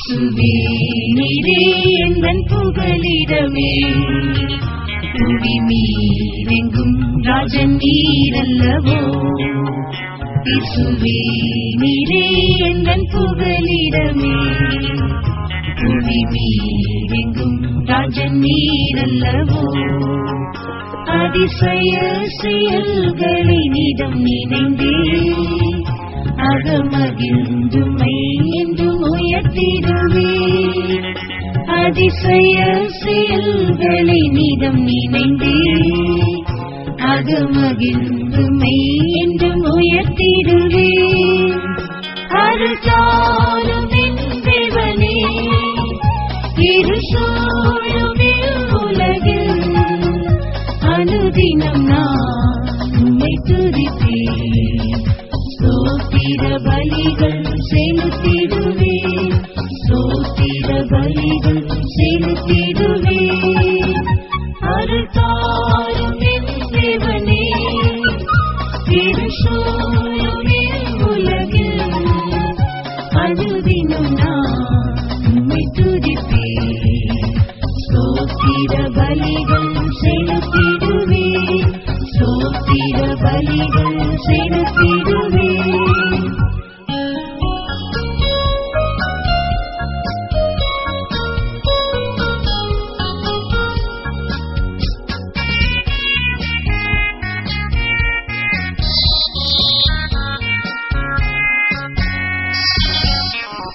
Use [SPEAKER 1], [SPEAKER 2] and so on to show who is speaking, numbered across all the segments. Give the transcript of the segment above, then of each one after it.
[SPEAKER 1] இயேசுவே நீரே எந்தன் புகலிடமே, புவி மீதெங்கும் ராஜன் நீரல்லவோ. இயேசுவே நீரே எந்தன் புகலிடமே, புவி மீதெங்கும் ராஜன் நீரல்லவோ. அதிசய செயல்களினிடம் நினைந்தே அகமகிழ்ந்துமை என்றும் உயர்த்திடுவே. அதிசய செயல்களினிடம் நினைந்தே அகமகிழ்ந்துமை என்றும் உயர்த்திடுவே. அருளாலும் என் தேவனே, இருசூழும் உலகில் அனுதினம் நான் உம்மை துதிப்பேன். ஸ்தோத்திர பலிகள் செலுத்திடுவேன், ஸ்தோத்திர பலிகள் செலுத்திடுவேன். அருள்தாரும் என் தேவனே, இருசூழும் உலகில் அனுதினம் நான் உம்மை துதிப்பேன். ஸ்தோத்திர பலிகள் செலுத்திடுவேன், ஸ்தோத்திர பலிகள் செலுத்திடுவேன்.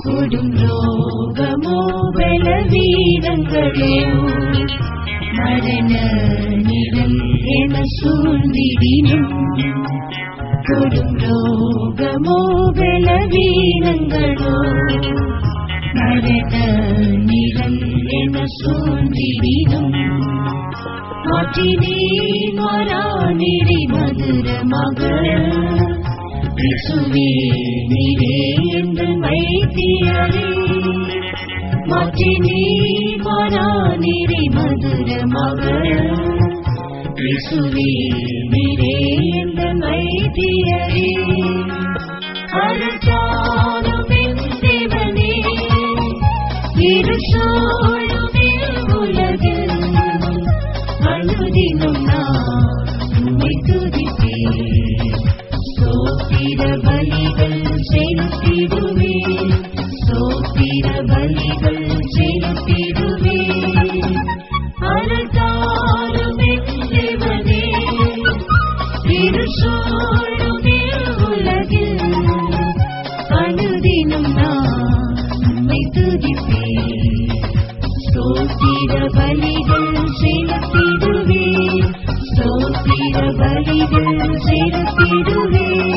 [SPEAKER 1] கொடும் ரோகமோ பலவீனங்களோ மரண நிழல் என சூழ்ந்திடினும், கொடும் ரோகமோ பலவீனங்களோ மரண நிழல் என சூழ்ந்திடினும், மாற்றினேன் மாறானிடை மதுரமாக. இயேசுவே நீரே எந்தன் வைத்தியரே, மாற்றினேன் மாறானிடை மதுரமாக. இயேசுவே நீரே எந்தன் வைத்தியரே. அருள்தாரும் என் தேவனே, இருசூழும் உலகில் அனுதினம் நான் உம்மை துதிப்பேன். ஸ்தோத்திர பலிகள் செலுத்திடுவேன், ஸ்தோத்திர பலிகள் செலுத்திடுவேன். அருள்தாரும் என் தேவனே, இருசூழும் உலகில் அனுதினம் நான் உம்மை துதிப்பேன். ஸ்தோத்திர பலிகள் செலுத்திடுவேன், ஸ்தோத்திர பலிகள் செலுத்திடுவேன்.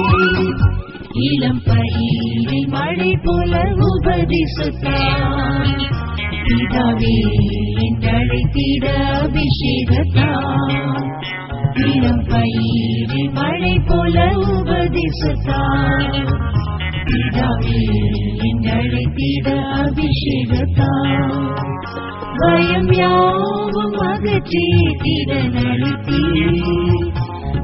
[SPEAKER 1] இளம் பயிரில் மழை போல உபதேசத்தான், பிதாவே என்றழைத்திட அபிஷேகத்தான். இளம் பயிரில் மழை போல உபதேசத்தான், பிதாவே என்றழைத்திட அபிஷேகத்தான். பயம் யாவும் அகற்றி திறனளித்தீ,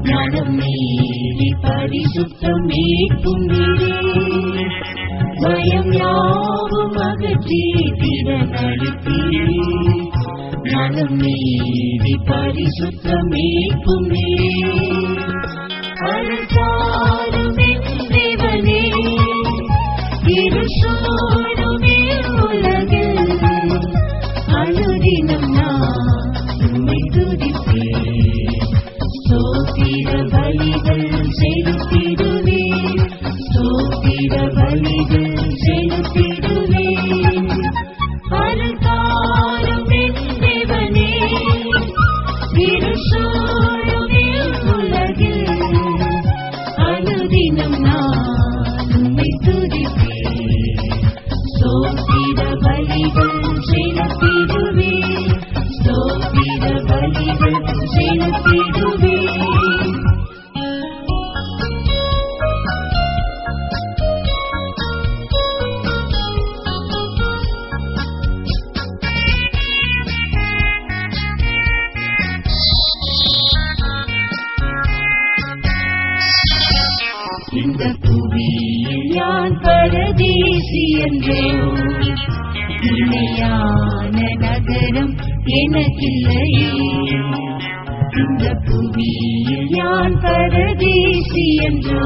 [SPEAKER 1] ஞானம் மீறி பரிசுத்தம் மீட்பும் நீரே. பயம் யாவும் அகற்றி திறனளித்தீ, ஞானம் மீறி பரிசுத்தம் மீட்பும் நீரே. அருள்தாரும் என் தேவனே, இருசூழும் உலகில் அனுதினம் நான் உம்மை துதிப்பேன். ஸ்தோத்திர பலிகள் செலுத்திடுவேன், ஸ்தோத்திர பலிகள் செலுத்திடுவேன். அருள்தாரும் என் தேவனே, இருசூழும் உலகில் அனுதினம் நான் உம்மை துதிப்பேன். ஸ்தோத்திர பலிகள் செலுத்திடுவேன், ஸ்தோத்திர பலிகள் செலுத்திடுவேன். இந்த புவியில் யான் பரதேசி என்றோ, இணையான நகரம் எனக்கில்லையே. இந்த புவியில் யான் பரதேசி என்றோ,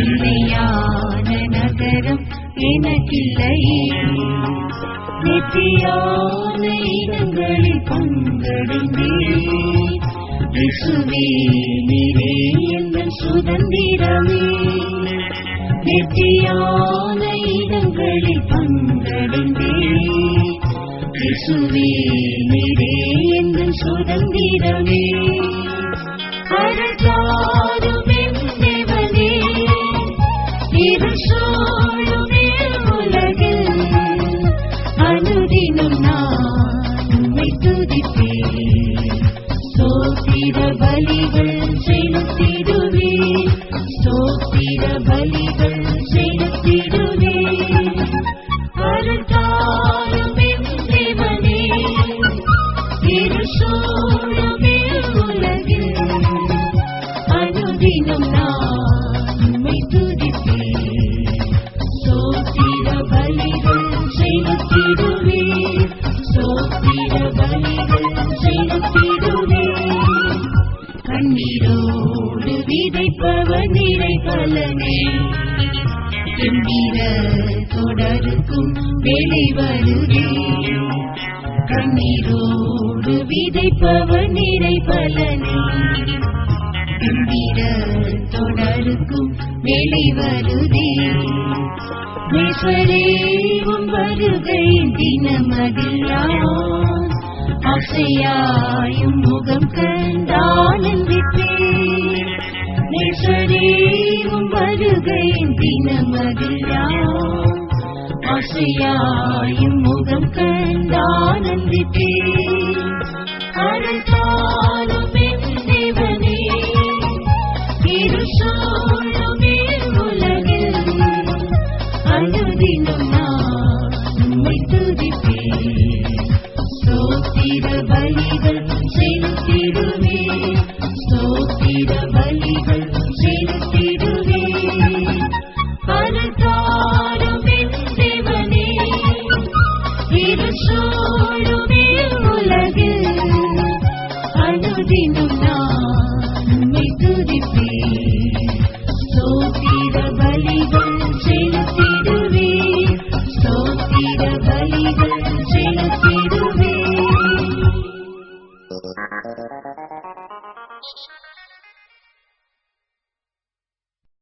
[SPEAKER 1] இணையான நகரம் எனக்கில்லையே. நித்தியான இடங்களில் பங்கடைந்தேன். இயேசுவே நீரே எங்கள் சுதந்திரமே. நித்தியான இடங்களில் பங்கடைந்தேன். இயேசுவே நீரே எங்கள் சுதந்திரமே. அருள்தாரும் என் தேவனே, இருள் சூழும் உலகில் அனுதினம் நான் உம்மை துதிப்பேன். ஸ்தோத்திர பலிகள் செலுத்திடுவேன். ஸ்தோத்திர பலிகள் செலுத்திடுவேன். அருள்தாரும் என் தேவனே, இருள் சூழும் உலகில் அனுதினம் நான் உம்மை துதிப்பேன். ஸ்தோத்திர பலிகள் செலுத்திடுவேன். ஸ்தோத்திர பலிகள் செலுத்திடுவேன். கண்ணீரோடு விதைப்பவர் நிறை பலனே. கம்பீர தொடருக்கும் வேலை வருதே. கண்ணீரோடு விதைப்பவர் நிறை பலனே. கம்பீர தொடருக்கும் வேலை வருதே. நேசரே உம் வருகையின் தினமதில்லான் ஆசையாயும் முகம் கண்டானந்திப்பேன். நேசரே உம் வருகையின் தினமதில்லான் ஆசையாயும் முகம் கண்டானந்திப்பேன். அருள்தாரும் என் தேவனே, இருள் சூழும் உலகில் அனுதினம் நான் உம்மை துதிப்பேன். ஸ்தோத்திர பலிகள் செலுத்திடுவேன். ஸ்தோத்திர பலிகள் செலுத்திடுவேன். அருள்தாரும் என் தேவனே, இருள் சூழும் உலகில் அனுதினம் நான் உம்மை துதிப்பேன்.